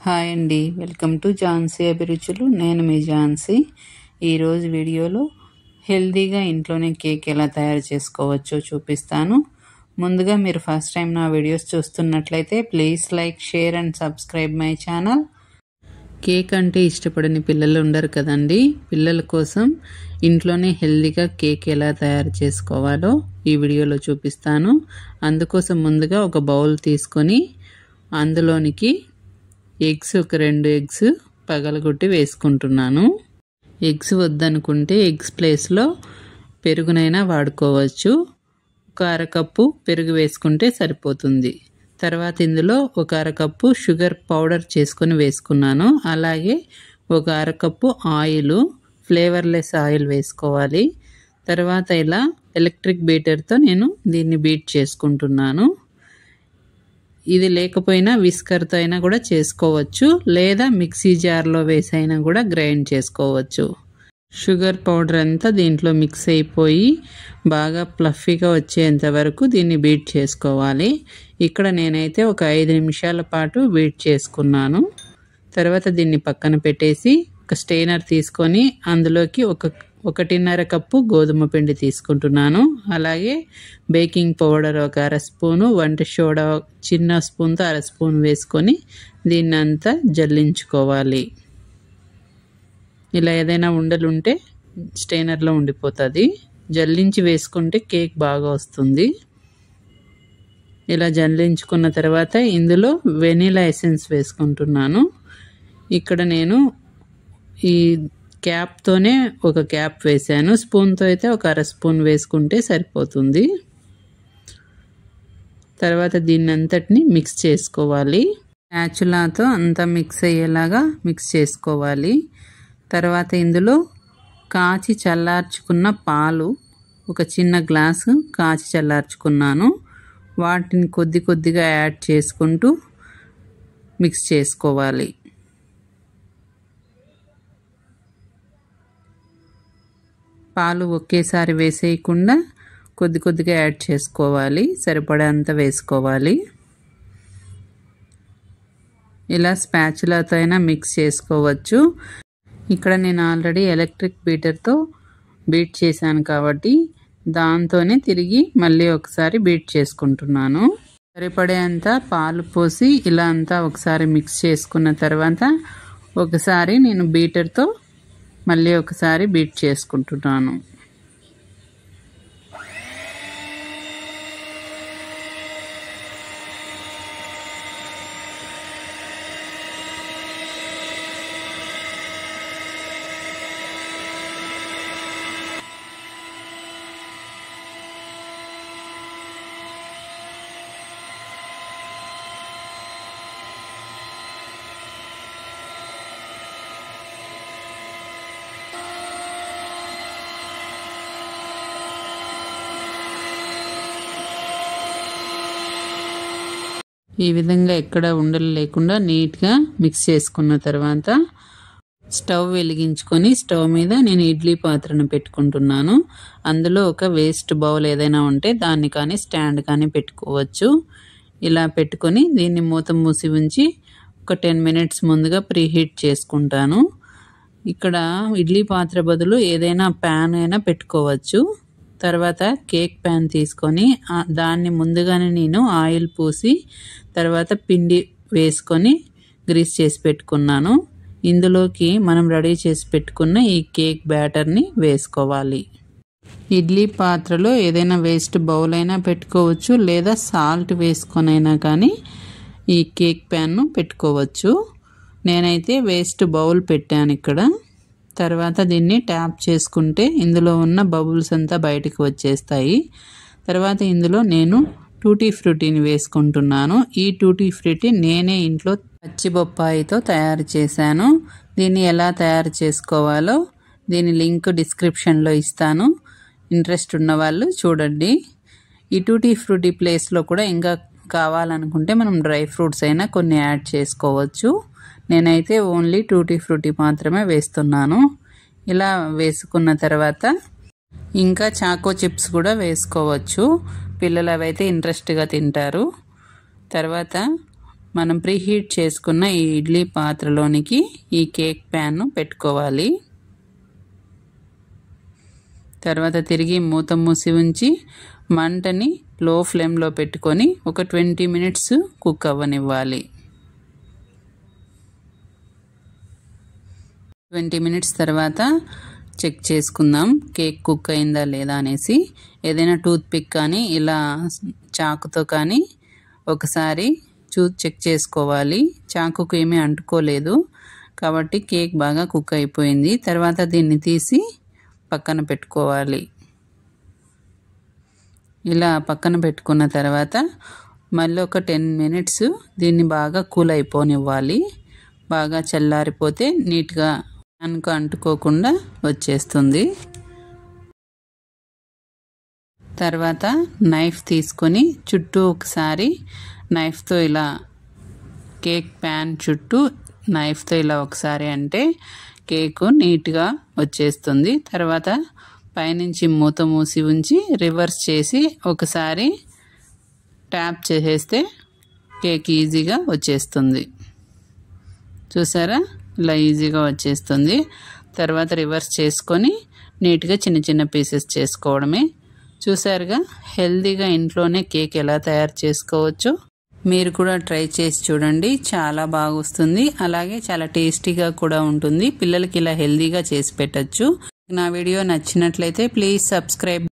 Hi అండి, welcome to Jhansi అభిరుచులు. నేను మీ ఝాన్సీ. ఈరోజు వీడియోలో హెల్తీగా ఇంట్లోనే కేక్ ఎలా తయారు చేసుకోవచ్చో చూపిస్తాను. ముందుగా మీరు ఫస్ట్ టైం నా వీడియోస్ చూస్తున్నట్లయితే please like, share and subscribe my channel. Cake అంటే ఇష్టపడని పిల్లలు ఉండరు కదండి. పిల్లల కోసం ఇంట్లోనే హెల్తీగా కేక్ ఎలా తయారు చేసుకోవాలో ఈ వీడియోలో చూపిస్తాను. అందుకోసం ముందుగా ఒక బౌల్ తీసుకొని అందులోనికి ఒక 2 ఎగ్స్ పగలగొట్టి వేసుకుంటున్నాను. ఎగ్స్ వద్దనుకుంటే ఎగ్స్ ప్లేస్లో పెరుగునైనా వాడుకోవచ్చు. ఒక అరకప్పు పెరుగు వేసుకుంటే సరిపోతుంది. తర్వాత ఇందులో ఒక అరకప్పు షుగర్ పౌడర్ చేసుకొని వేసుకున్నాను. అలాగే ఒక అరకప్పు ఆయిల్, ఫ్లేవర్లెస్ ఆయిల్ వేసుకోవాలి. తర్వాత ఇలా ఎలక్ట్రిక్ బీటర్తో నేను దీన్ని బీట్ చేసుకుంటున్నాను. ఇది లేకపోయినా విస్కర్తో అయినా కూడా చేసుకోవచ్చు, లేదా మిక్సీ జార్లో వేసైనా కూడా గ్రైండ్ చేసుకోవచ్చు. షుగర్ పౌడర్ అంతా దీంట్లో మిక్స్ అయిపోయి బాగా ఫ్లఫీగా వచ్చేంత వరకు దీన్ని బీట్ చేసుకోవాలి. ఇక్కడ నేనైతే ఒక 5 నిమిషాల పాటు బీట్ చేసుకున్నాను. తర్వాత దీన్ని పక్కన పెట్టేసి ఒక స్టెయినర్ తీసుకొని అందులోకి 1.5 కప్పు గోధుమ పిండి తీసుకుంటున్నాను. అలాగే బేకింగ్ పౌడర్ ఒక 1/2 స్పూను, వంట సోడా చిన్న స్పూన్తో 1/2 స్పూన్ వేసుకొని దీన్ని అంతా జల్లించుకోవాలి. ఇలా ఏదైనా ఉండలు ఉంటే స్టెయినర్లో ఉండిపోతుంది. జల్లించి వేసుకుంటే కేక్ బాగా వస్తుంది. ఇలా జల్లించుకున్న తర్వాత ఇందులో వెనిలా ఎసెన్స్ వేసుకుంటున్నాను. ఇక్కడ నేను ఈ క్యాప్తోనే ఒక క్యాప్ వేసాను. స్పూన్తో అయితే ఒక 1/2 స్పూన్ వేసుకుంటే సరిపోతుంది. తర్వాత దీన్ని అంతటిని మిక్స్ చేసుకోవాలి. స్పాచులాతో అంతా మిక్స్ అయ్యేలాగా మిక్స్ చేసుకోవాలి. తర్వాత ఇందులో కాచి చల్లార్చుకున్న పాలు ఒక చిన్న గ్లాసు కాచి చల్లార్చుకున్నాను. వాటిని కొద్దిగా యాడ్ చేసుకుంటూ మిక్స్ చేసుకోవాలి. పాలు ఒకేసారి వేసేయకుండా కొద్దిగా యాడ్ చేసుకోవాలి. సరిపడేంత వేసుకోవాలి. ఇలా స్పాచులాతో అయినా మిక్స్ చేసుకోవచ్చు. ఇక్కడ నేను ఆల్రెడీ ఎలక్ట్రిక్ బీటర్తో బీట్ చేశాను కాబట్టి దాంతోనే తిరిగి మళ్ళీ ఒకసారి బీట్ చేసుకుంటున్నాను. సరిపడేంత పాలు పోసి ఇలా అంతా ఒకసారి మిక్స్ చేసుకున్న తర్వాత ఒకసారి నేను బీటర్తో మళ్ళీ ఒకసారి బీట్ చేసుకుంటున్నాను. ఈ విధంగా ఎక్కడ ఉండలు లేకుండా నీట్గా మిక్స్ చేసుకున్న తర్వాత స్టవ్ వెలిగించుకొని స్టవ్ మీద నేను ఇడ్లీ పాత్రను పెట్టుకుంటున్నాను. అందులో ఒక వేస్ట్ బౌల్ ఏదైనా ఉంటే దాన్ని కానీ స్టాండ్ కానీ పెట్టుకోవచ్చు. ఇలా పెట్టుకొని దీన్ని మూత మూసి ఉంచి ఒక 10 మినిట్స్ ముందుగా ప్రీహీట్ చేసుకుంటాను. ఇక్కడ ఇడ్లీ పాత్ర బదులు ఏదైనా ప్యాన్ అయినా పెట్టుకోవచ్చు. తర్వాత కేక్ ప్యాన్ తీసుకొని దాన్ని ముందుగానే నేను ఆయిల్ పూసి తర్వాత పిండి వేసుకొని గ్రీస్ చేసి పెట్టుకున్నాను. ఇందులోకి మనం రెడీ చేసి పెట్టుకున్న ఈ కేక్ బ్యాటర్ని వేసుకోవాలి. ఇడ్లీ పాత్రలో ఏదైనా వేస్ట్ బౌల్ అయినా పెట్టుకోవచ్చు, లేదా సాల్ట్ వేసుకొని అయినా కానీ ఈ కేక్ ప్యాన్ను పెట్టుకోవచ్చు. నేనైతే వేస్ట్ బౌల్ పెట్టాను ఇక్కడ. తర్వాత దీన్ని ట్యాప్ చేసుకుంటే ఇందులో ఉన్న బబుల్స్ అంతా బయటకు వచ్చేస్తాయి. తర్వాత ఇందులో నేను టూటీ ఫ్రూటీని వేసుకుంటున్నాను. ఈ టూటీ ఫ్రూటీ నేనే ఇంట్లో పచ్చి బొప్పాయితో తయారు చేశాను. దీన్ని ఎలా తయారు చేసుకోవాలో దీని లింక్ డిస్క్రిప్షన్లో ఇస్తాను. ఇంట్రెస్ట్ ఉన్న వాళ్ళు చూడండి. ఈ టూటీ ఫ్రూటీ ప్లేస్లో కూడా ఇంకా కావాలనుకుంటే మనం డ్రై ఫ్రూట్స్ అయినా కొన్ని యాడ్ చేసుకోవచ్చు. నేనైతే ఓన్లీ టూటీ ఫ్రూటీ మాత్రమే వేస్తున్నాను. ఇలా వేసుకున్న తర్వాత ఇంకా చాకో చిప్స్ కూడా వేసుకోవచ్చు. పిల్లలు అవైతే ఇంట్రెస్ట్గా తింటారు. తర్వాత మనం ప్రీహీట్ చేసుకున్న ఈ ఇడ్లీ పాత్రలోనికి ఈ కేక్ ప్యాన్ను పెట్టుకోవాలి. తర్వాత తిరిగి మూత మూసి ఉంచి మంటని లో ఫ్లేమ్లో పెట్టుకొని ఒక 20 మినిట్స్ కుక్ అవ్వనివ్వాలి. 20 మినిట్స్ తర్వాత చెక్ చేసుకుందాం కేక్ కుక్ అయిందా లేదా అనేసి. ఏదైనా టూత్ పిక్ కానీ ఇలా చాకుతో కానీ ఒకసారి చెక్ చేసుకోవాలి. చాకుకు ఏమీ అంటుకోలేదు కాబట్టి కేక్ బాగా కుక్ అయిపోయింది. తర్వాత దీన్ని తీసి పక్కన పెట్టుకోవాలి. ఇలా పక్కన పెట్టుకున్న తర్వాత మళ్ళీ ఒక 10 మినిట్స్ దీన్ని బాగా కూల్ అయిపోనివ్వాలి. బాగా చల్లారిపోతే నీట్గా ప్యాన్కు అంటుకోకుండా వచ్చేస్తుంది. తర్వాత నైఫ్ తీసుకొని చుట్టూ ఒకసారి నైఫ్తో ఇలా కేక్ ప్యాన్ చుట్టూ నైఫ్తో ఇలా ఒకసారి అంటే కేకు నీట్గా వచ్చేస్తుంది. తర్వాత పైనుంచి మూత మూసి ఉంచి రివర్స్ చేసి ఒకసారి ట్యాప్ చేసేస్తే కేక్ ఈజీగా వచ్చేస్తుంది. చూసారా, ఇలా ఈజీగా వచ్చేస్తుంది. తర్వాత రివర్స్ చేసుకొని నీట్గా చిన్న చిన్న పీసెస్ చేసుకోవడమే. చూసారుగా హెల్తీగా ఇంట్లోనే కేక్ ఎలా తయారు చేసుకోవచ్చో మీరు కూడా ట్రై చేసి చూడండి. చాలా బాగా వస్తుంది, అలాగే చాలా టేస్టీగా కూడా ఉంటుంది. పిల్లలకి ఇలా హెల్తీగా చేసి పెట్టచ్చు. నా వీడియో నచ్చినట్లయితే ప్లీజ్ సబ్స్క్రైబ్.